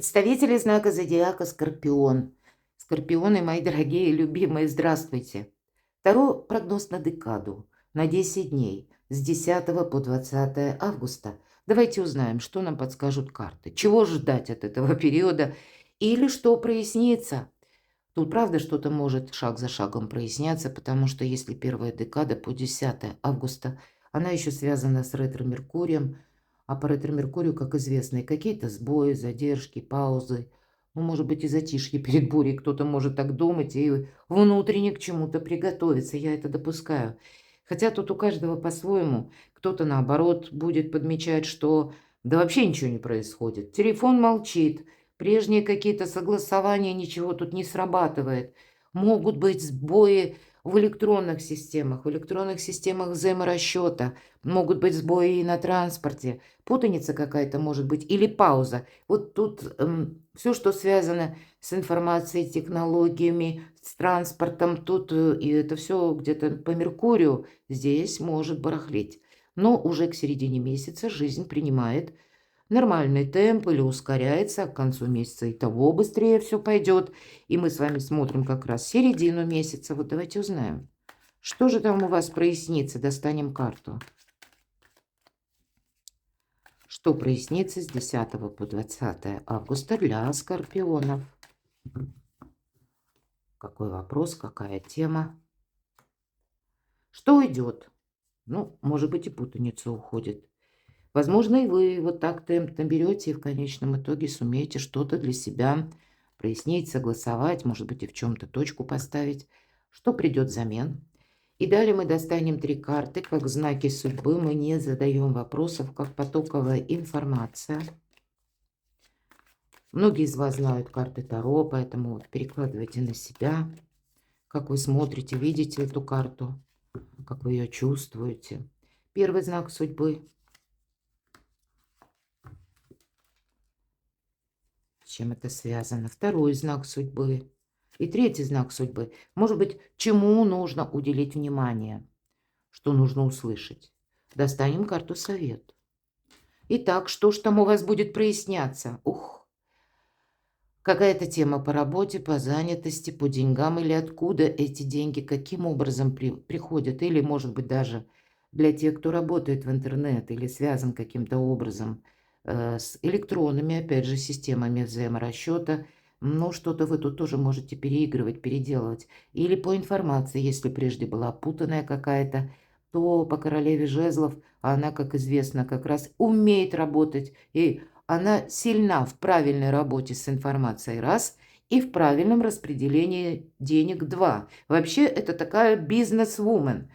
Представители знака зодиака Скорпион. Скорпионы, мои дорогие любимые, здравствуйте. Таро прогноз на декаду, на 10 дней, с 10 по 20 августа. Давайте узнаем, что нам подскажут карты, чего ждать от этого периода или что прояснится. Тут, правда, что-то может шаг за шагом проясняться, потому что если первая декада по 10 августа, она еще связана с ретро-меркурием, а по ретро-меркурию, как известно, и какие-то сбои, задержки, паузы, ну, может быть, и затишье перед бурей, кто-то может так думать и внутренне к чему-то приготовиться, я это допускаю. Хотя тут у каждого по-своему, кто-то, наоборот, будет подмечать, что да вообще ничего не происходит, телефон молчит, прежние какие-то согласования, ничего тут не срабатывает. Могут быть сбои в электронных системах взаиморасчета, могут быть сбои и на транспорте, путаница какая-то может быть или пауза. Вот тут все, что связано с информацией, технологиями, с транспортом, тут и это все где-то по Меркурию здесь может барахлить. Но уже к середине месяца жизнь принимает нормальный темп или ускоряется, а к концу месяца и того быстрее все пойдет. И мы с вами смотрим как раз середину месяца. Вот давайте узнаем, что же там у вас прояснится. Достанем карту. Что прояснится с 10 по 20 августа для скорпионов? Какой вопрос, какая тема? Что уйдет? Ну, может быть, и путаница уходит. Возможно, и вы вот так темп наберете и в конечном итоге сумеете что-то для себя прояснить, согласовать, может быть, и в чем-то точку поставить, что придет взамен. И далее мы достанем 3 карты, как знаки судьбы. Мы не задаем вопросов, как потоковая информация. Многие из вас знают карты Таро, поэтому вот перекладывайте на себя, как вы смотрите, видите эту карту, как вы ее чувствуете. Первый знак судьбы. С чем это связано? Второй знак судьбы. И третий знак судьбы. Может быть, чему нужно уделить внимание? Что нужно услышать? Достанем карту совет. Итак, что ж там у вас будет проясняться? Ух, какая-то тема по работе, по занятости, по деньгам или откуда эти деньги, каким образом приходят. Или, может быть, даже для тех, кто работает в интернет или связан каким-то образом с электронными, опять же, системами взаиморасчета. Ну, что-то вы тут тоже можете переигрывать, переделывать. Или по информации, если прежде была путанная какая-то, то по королеве жезлов она, как известно, как раз умеет работать. И она сильна в правильной работе с информацией, раз, и в правильном распределении денег, два. Вообще, это такая бизнес-вумен.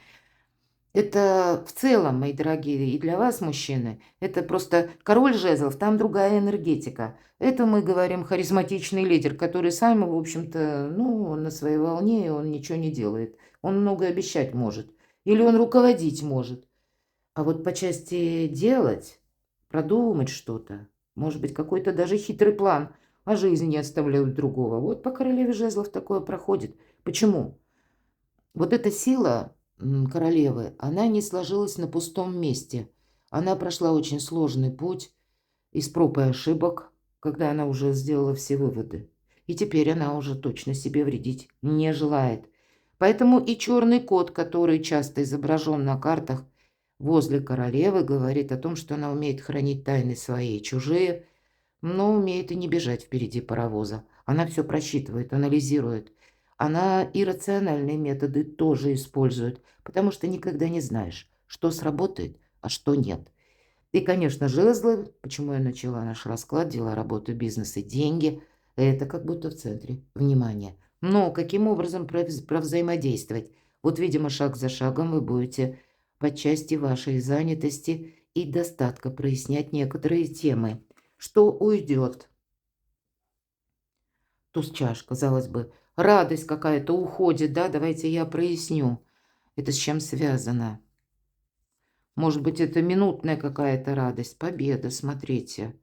Это в целом, мои дорогие, и для вас, мужчины, это просто король жезлов, там другая энергетика. Это мы говорим харизматичный лидер, который сам, в общем-то, ну, он на своей волне, он ничего не делает. Он много обещать может. Или он руководить может. А вот по части делать, продумать что-то, может быть, какой-то даже хитрый план, а жизнь не оставляют другого. Вот по королеве жезлов такое проходит. Почему? Вот эта сила королевы, она не сложилась на пустом месте. Она прошла очень сложный путь из проб и ошибок, когда она уже сделала все выводы. И теперь она уже точно себе вредить не желает. Поэтому и черный кот, который часто изображен на картах возле королевы, говорит о том, что она умеет хранить тайны свои и чужие, но умеет и не бежать впереди паровоза. Она все просчитывает, анализирует. Она иррациональные методы тоже использует, потому что никогда не знаешь, что сработает, а что нет. И, конечно, жезлы, почему я начала наш расклад, дела, работу, бизнес и деньги, это как будто в центре внимания. Но каким образом провзаимодействовать? Вот, видимо, шаг за шагом вы будете по части вашей занятости и достатка прояснять некоторые темы. Что уйдет? Туз чаш, казалось бы, радость какая-то уходит, да? Давайте я проясню. Это с чем связано? Может быть, это минутная какая-то радость, победа, смотрите.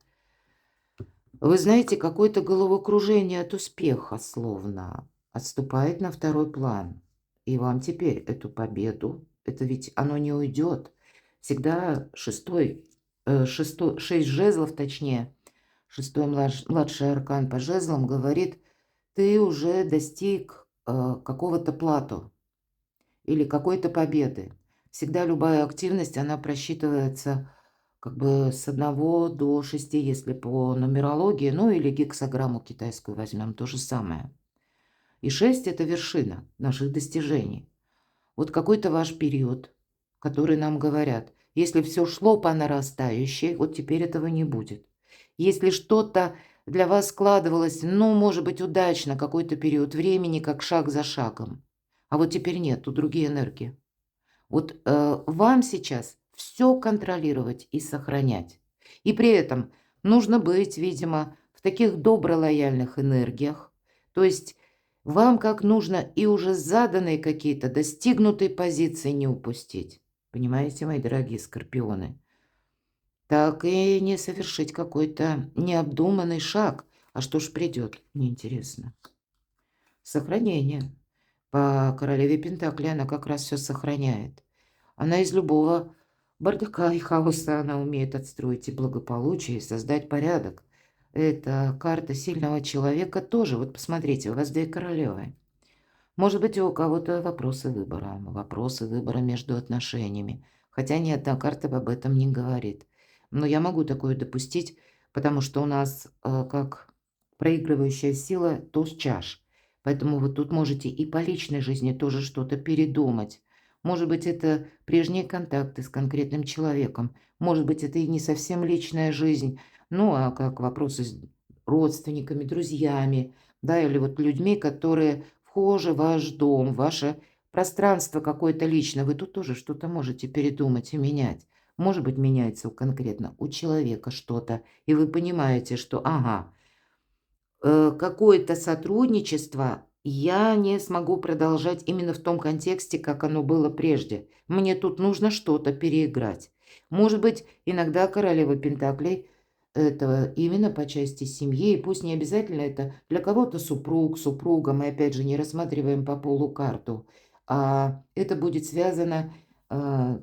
Вы знаете, какое-то головокружение от успеха словно отступает на второй план. И вам теперь эту победу, это ведь оно не уйдет. Всегда шесть жезлов, точнее, Шестой младший аркан по жезлам говорит, ты уже достиг какого-то плато или какой-то победы. Всегда любая активность, она просчитывается как бы с 1 до 6, если по нумерологии, ну или гексаграмму китайскую возьмем, то же самое. И 6 – это вершина наших достижений. Вот какой-то ваш период, который нам говорят, если все шло по нарастающей, вот теперь этого не будет. Если что-то для вас складывалось, ну, может быть, удачно какой-то период времени, как шаг за шагом, а вот теперь нет, тут другие энергии. Вот вам сейчас все контролировать и сохранять. И при этом нужно быть, видимо, в таких добро-лояльных энергиях. То есть вам как нужно и уже заданные какие-то достигнутые позиции не упустить. Понимаете, мои дорогие скорпионы? Так и не совершить какой-то необдуманный шаг. А что ж придет? Мне интересно. Сохранение. По королеве Пентакли она как раз все сохраняет. Она из любого бардака и хаоса она умеет отстроить и благополучие, и создать порядок. Это карта сильного человека тоже. Вот посмотрите, у вас 2 королевы. Может быть, у кого-то вопросы выбора между отношениями. Хотя ни одна карта об этом не говорит. Но я могу такое допустить, потому что у нас как проигрывающая сила туз чаш. Поэтому вы тут можете и по личной жизни тоже что-то передумать. Может быть, это прежние контакты с конкретным человеком. Может быть, это и не совсем личная жизнь. Ну, а как вопросы с родственниками, друзьями, да, или вот людьми, которые вхожи в ваш дом, ваше пространство какое-то личное. Вы тут тоже что-то можете передумать и менять. Может быть, меняется конкретно у человека что-то, и вы понимаете, что, ага, какое-то сотрудничество я не смогу продолжать именно в том контексте, как оно было прежде. Мне тут нужно что-то переиграть. Может быть, иногда королева Пентаклей – это именно по части семьи, и пусть не обязательно это для кого-то супруг, супруга, мы опять же не рассматриваем по полу карту, а это будет связано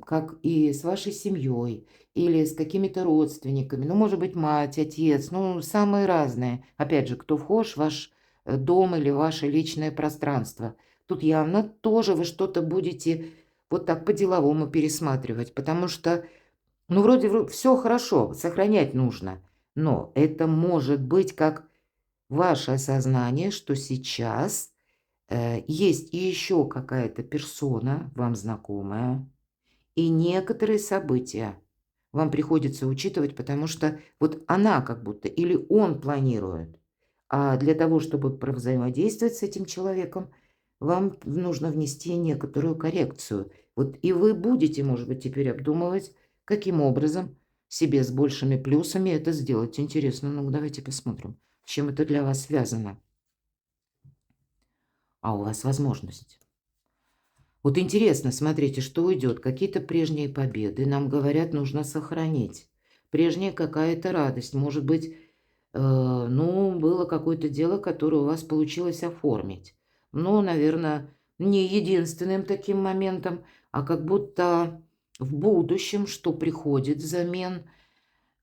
как и с вашей семьей, или с какими-то родственниками, ну, может быть, мать, отец, ну, самые разные. Опять же, кто вхож в ваш дом или ваше личное пространство. Тут явно тоже вы что-то будете вот так по-деловому пересматривать, потому что, ну, вроде все хорошо, сохранять нужно, но это может быть как ваше осознание, что сейчас есть и еще какая-то персона, вам знакомая, и некоторые события вам приходится учитывать, потому что вот она как будто или он планирует. А для того, чтобы взаимодействовать с этим человеком, вам нужно внести некоторую коррекцию. Вот и вы будете, может быть, теперь обдумывать, каким образом себе с большими плюсами это сделать. Интересно, ну давайте посмотрим, с чем это для вас связано. А у вас возможность. Вот интересно, смотрите, что уйдет. Какие-то прежние победы, нам говорят, нужно сохранить. Прежняя какая-то радость. Может быть, ну, было какое-то дело, которое у вас получилось оформить. Но, наверное, не единственным таким моментом, а как будто в будущем, что приходит взамен.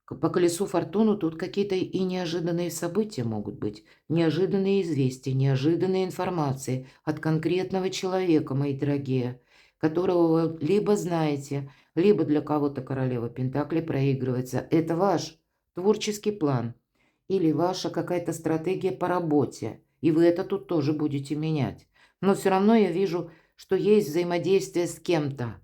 По колесу фортуны тут какие-то и неожиданные события могут быть, неожиданные известия, неожиданные информации от конкретного человека, мои дорогие, которого вы либо знаете, либо для кого-то королева Пентакли проигрывается. Это ваш творческий план или ваша какая-то стратегия по работе, и вы это тут тоже будете менять. Но все равно я вижу, что есть взаимодействие с кем-то.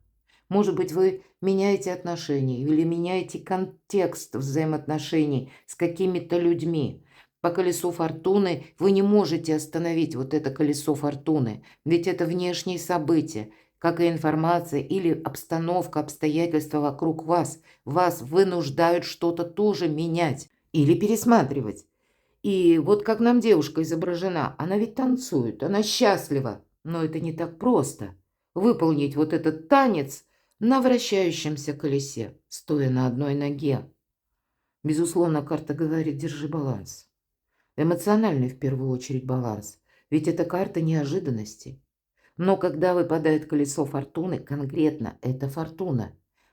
Может быть, вы меняете отношения или меняете контекст взаимоотношений с какими-то людьми. По колесу фортуны вы не можете остановить вот это колесо фортуны, ведь это внешние события, как и информация или обстановка, обстоятельства вокруг вас. Вас вынуждают что-то тоже менять или пересматривать. И вот как нам девушка изображена, она ведь танцует, она счастлива, но это не так просто. Выполнить вот этот танец на вращающемся колесе, стоя на одной ноге. Безусловно, карта говорит, держи баланс. Эмоциональный в первую очередь баланс, ведь это карта неожиданностей. Но когда выпадает колесо фортуны, конкретно это фортуна.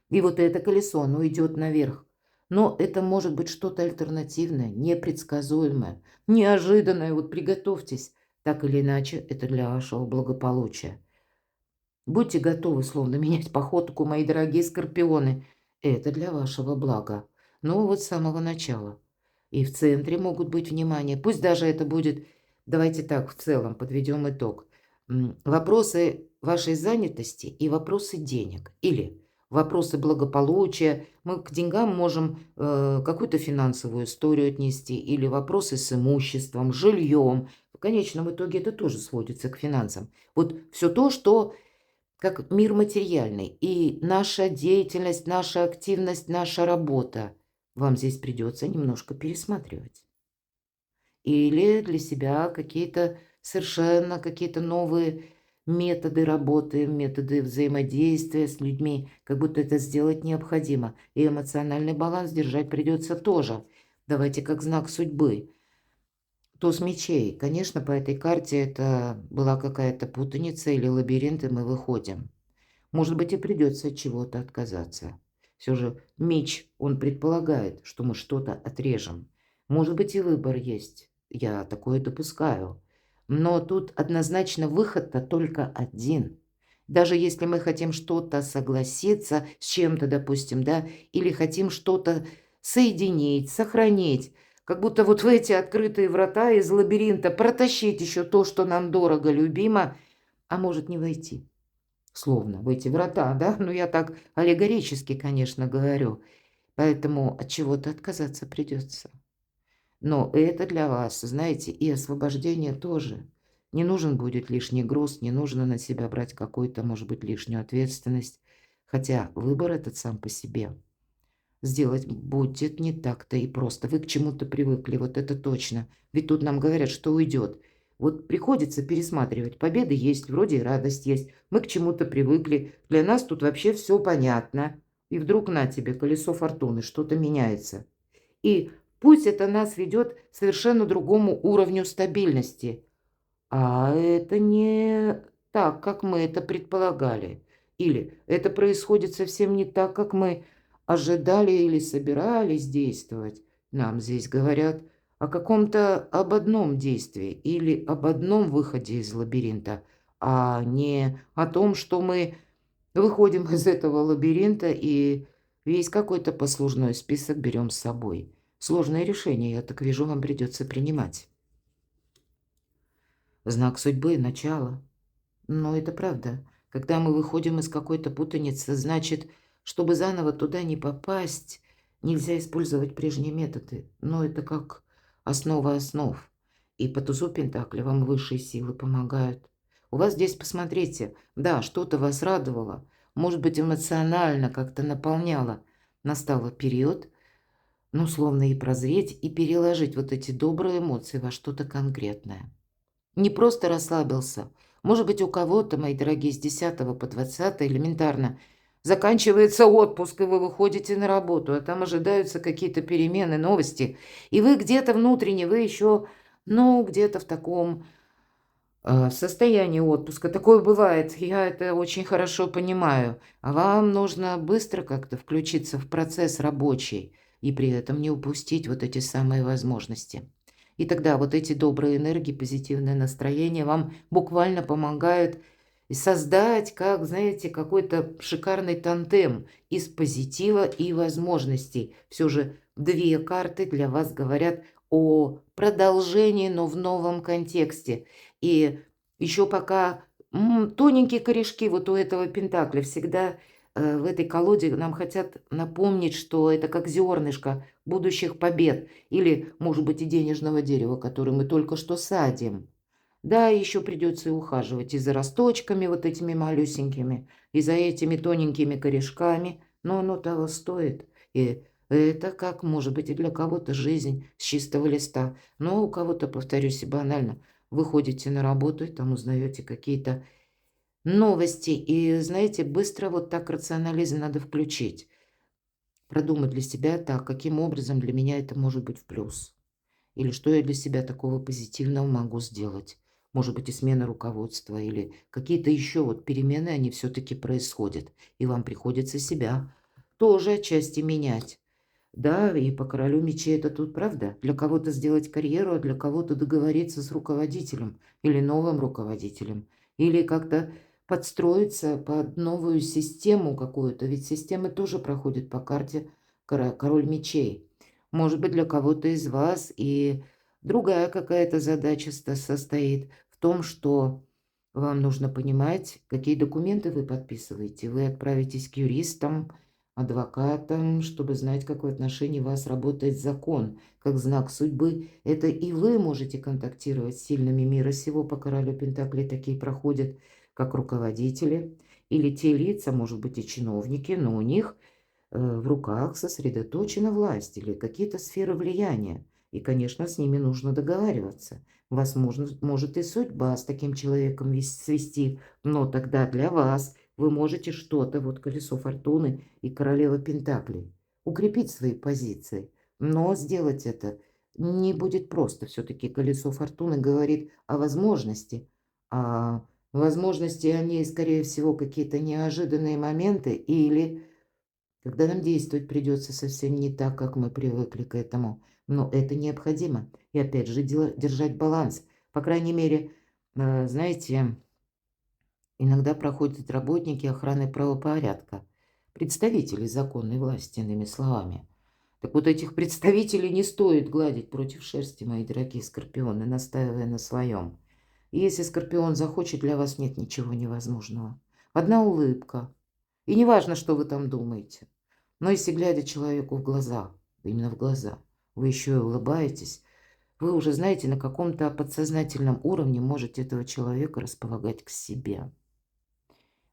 И вот это колесо, оно идет наверх. Но это может быть что-то альтернативное, непредсказуемое, неожиданное. Вот приготовьтесь. Так или иначе, это для вашего благополучия. Будьте готовы словно менять походку, мои дорогие скорпионы. Это для вашего блага. Ну вот с самого начала. И в центре могут быть внимание. Пусть даже это будет, давайте так, в целом подведем итог. Вопросы вашей занятости и вопросы денег. Или вопросы благополучия. Мы к деньгам можем какую-то финансовую историю отнести. Или вопросы с имуществом, жильем. В конечном итоге это тоже сводится к финансам. Вот все то, что как мир материальный. И наша деятельность, наша активность, наша работа вам здесь придется немножко пересматривать. Или для себя какие-то совершенно какие-то новые методы работы, методы взаимодействия с людьми, как будто это сделать необходимо. И эмоциональный баланс держать придется тоже. Давайте как знак судьбы. Туз мечей. Конечно, по этой карте это была какая-то путаница или лабиринт, и мы выходим. Может быть, и придется от чего-то отказаться. Все же меч, он предполагает, что мы что-то отрежем. Может быть, и выбор есть. Я такое допускаю. Но тут однозначно выход-то только один. Даже если мы хотим что-то согласиться с чем-то, допустим, да, или хотим что-то соединить, сохранить, как будто вот в эти открытые врата из лабиринта протащить еще то, что нам дорого, любимо, а может не войти. Словно в эти врата, да? Ну, я так аллегорически, конечно, говорю. Поэтому от чего-то отказаться придется. Но это для вас, знаете, и освобождение тоже. Не нужен будет лишний груз, не нужно на себя брать какую-то, может быть, лишнюю ответственность. Хотя выбор этот сам по себе сделать будет не так-то и просто. Вы к чему-то привыкли, вот это точно. Ведь тут нам говорят, что уйдет. Вот приходится пересматривать. Победы есть, вроде и радость есть. Мы к чему-то привыкли. Для нас тут вообще все понятно. И вдруг на тебе колесо фортуны, что-то меняется. И пусть это нас ведет к совершенно другому уровню стабильности. А это не так, как мы это предполагали. Или это происходит совсем не так, как мы ожидали или собирались действовать. Нам здесь говорят о каком-то об одном действии или об одном выходе из лабиринта, а не о том, что мы выходим из этого лабиринта и весь какой-то послужной список берем с собой. Сложное решение, я так вижу, вам придется принимать. Знак судьбы, начало. Но это правда. Когда мы выходим из какой-то путаницы, значит, чтобы заново туда не попасть, нельзя использовать прежние методы. Но это как основа основ. И по тузу Пентакля вам высшие силы помогают. У вас здесь, посмотрите, да, что-то вас радовало, может быть, эмоционально как-то наполняло. Настал период, ну, словно и прозреть, и переложить вот эти добрые эмоции во что-то конкретное. Не просто расслабился. Может быть, у кого-то, мои дорогие, с 10 по 20 элементарно заканчивается отпуск, и вы выходите на работу, а там ожидаются какие-то перемены, новости. И вы где-то внутренне, вы еще, ну, где-то в таком состоянии отпуска. Такое бывает, я это очень хорошо понимаю. А вам нужно быстро как-то включиться в процесс рабочий и при этом не упустить вот эти самые возможности. И тогда вот эти добрые энергии, позитивное настроение вам буквально помогают создать, как, знаете, какой-то шикарный тандем из позитива и возможностей. Все же две карты для вас говорят о продолжении, но в новом контексте. И еще пока тоненькие корешки вот у этого пентакля всегда в этой колоде нам хотят напомнить, что это как зернышко будущих побед или, может быть, и денежного дерева, которое мы только что садим. Да, еще придется и ухаживать и за росточками вот этими малюсенькими, и за этими тоненькими корешками, но оно того стоит. И это как, может быть, и для кого-то жизнь с чистого листа, но у кого-то, повторюсь, и банально, выходите на работу и там узнаете какие-то новости. И, знаете, быстро вот так рационализм надо включить. Продумать для себя так, каким образом для меня это может быть в плюс. Или что я для себя такого позитивного могу сделать. Может быть, и смена руководства, или какие-то еще вот перемены, они все-таки происходят. И вам приходится себя тоже отчасти менять. Да, и по королю мечей это тут правда. Для кого-то сделать карьеру, а для кого-то договориться с руководителем или новым руководителем. Или как-то подстроиться под новую систему какую-то. Ведь системы тоже проходят по карте король мечей. Может быть, для кого-то из вас и другая какая-то задача состоит в том, что вам нужно понимать, какие документы вы подписываете. Вы отправитесь к юристам, адвокатом, чтобы знать, как в отношении вас работает закон. Как знак судьбы, это и вы можете контактировать с сильными мира сего. По королю Пентаклей такие проходят, как руководители или те лица, может быть, и чиновники, но у них в руках сосредоточена власть или какие-то сферы влияния. И, конечно, с ними нужно договариваться. Вас может и судьба с таким человеком свести, но тогда для вас вы можете что-то, вот колесо фортуны и королева пентаклей, укрепить свои позиции. Но сделать это не будет просто. Все-таки колесо фортуны говорит о возможности. А возможности, они, скорее всего, какие-то неожиданные моменты или когда нам действовать придется совсем не так, как мы привыкли к этому. Но это необходимо. И опять же, держать баланс. По крайней мере, знаете, иногда проходят работники охраны правопорядка, представители законной власти, иными словами. Так вот, этих представителей не стоит гладить против шерсти, мои дорогие скорпионы, настаивая на своем. И если скорпион захочет, для вас нет ничего невозможного. Одна улыбка. И не важно, что вы там думаете. Но если, глядя человеку в глаза, именно в глаза, вы еще и улыбаетесь, вы уже знаете, на каком-то подсознательном уровне можете этого человека располагать к себе.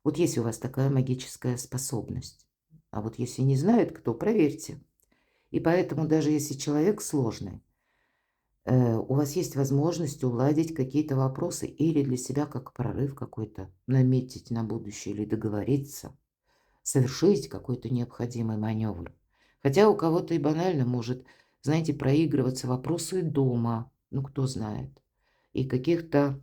Вот есть у вас такая магическая способность. А вот если не знает кто, проверьте. И поэтому даже если человек сложный, у вас есть возможность уладить какие-то вопросы или для себя как прорыв какой-то, наметить на будущее или договориться, совершить какой-то необходимый маневр. Хотя у кого-то и банально может, знаете, проигрываться вопросы дома, ну кто знает, и каких-то,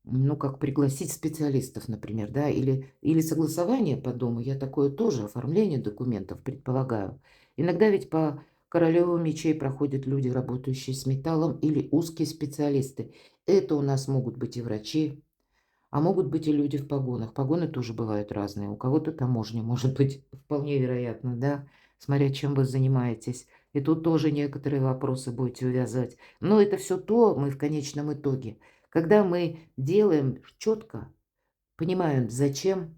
ну как пригласить специалистов, например, да, или согласование по дому, я такое тоже, оформление документов предполагаю. Иногда ведь по королеву мечей проходят люди, работающие с металлом, или узкие специалисты. Это у нас могут быть и врачи, а могут быть и люди в погонах. Погоны тоже бывают разные. У кого-то таможня, может быть, вполне вероятно, да, смотря чем вы занимаетесь. И тут тоже некоторые вопросы будете увязывать. Но это все то мы в конечном итоге. Когда мы делаем четко, понимаем, зачем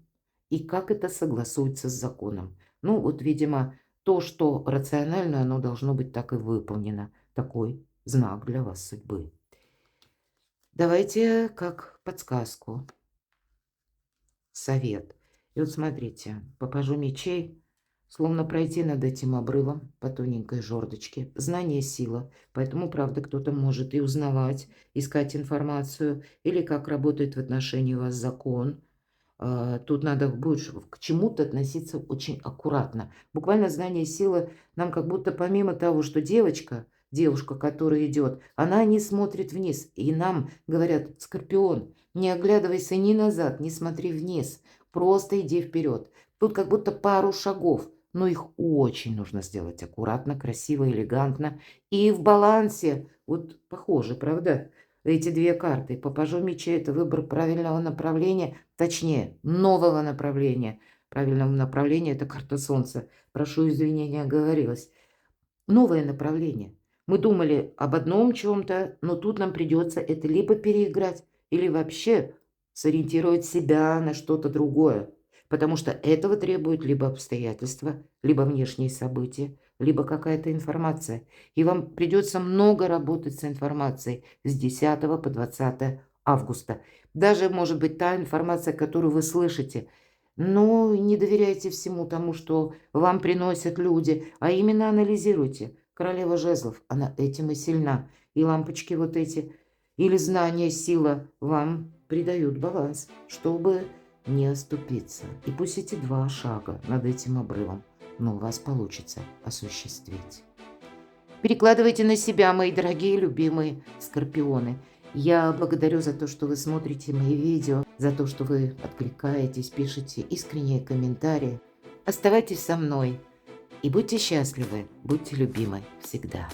и как это согласуется с законом. Ну, вот, видимо, то, что рационально, оно должно быть так и выполнено. Такой знак для вас судьбы. Давайте как подсказку. Совет. И вот смотрите, по пажу мечей, словно пройти над этим обрывом по тоненькой жердочке. Знание – сила, поэтому, правда, кто-то может и узнавать, искать информацию, или как работает в отношении у вас закон. Тут надо будет к чему-то относиться очень аккуратно. Буквально знание силы нам как будто помимо того, что девушка, которая идет, она не смотрит вниз. И нам говорят: Скорпион, не оглядывайся ни назад, не смотри вниз, просто иди вперед. Тут как будто пару шагов, но их очень нужно сделать аккуратно, красиво, элегантно и в балансе. Вот похоже, правда? Эти две карты. По пажу мечей – это выбор правильного направления, точнее, нового направления. Правильного направления – это карта Солнца. Прошу извинения, оговорилась. Новое направление. Мы думали об одном чем-то, но тут нам придется это либо переиграть, или вообще сориентировать себя на что-то другое. Потому что этого требует либо обстоятельства, либо внешние события, либо какая-то информация. И вам придется много работать с информацией с 10 по 20 августа. Даже, может быть, та информация, которую вы слышите. Но не доверяйте всему тому, что вам приносят люди, а именно анализируйте. Королева жезлов, она этим и сильна. И лампочки вот эти, или знания, сила вам придают баланс, чтобы не оступиться. И пусть эти 2 шага над этим обрывом, но у вас получится осуществить. Перекладывайте на себя, мои дорогие любимые скорпионы. Я благодарю за то, что вы смотрите мои видео, за то, что вы откликаетесь, пишете искренние комментарии. Оставайтесь со мной. И будьте счастливы, будьте любимы всегда.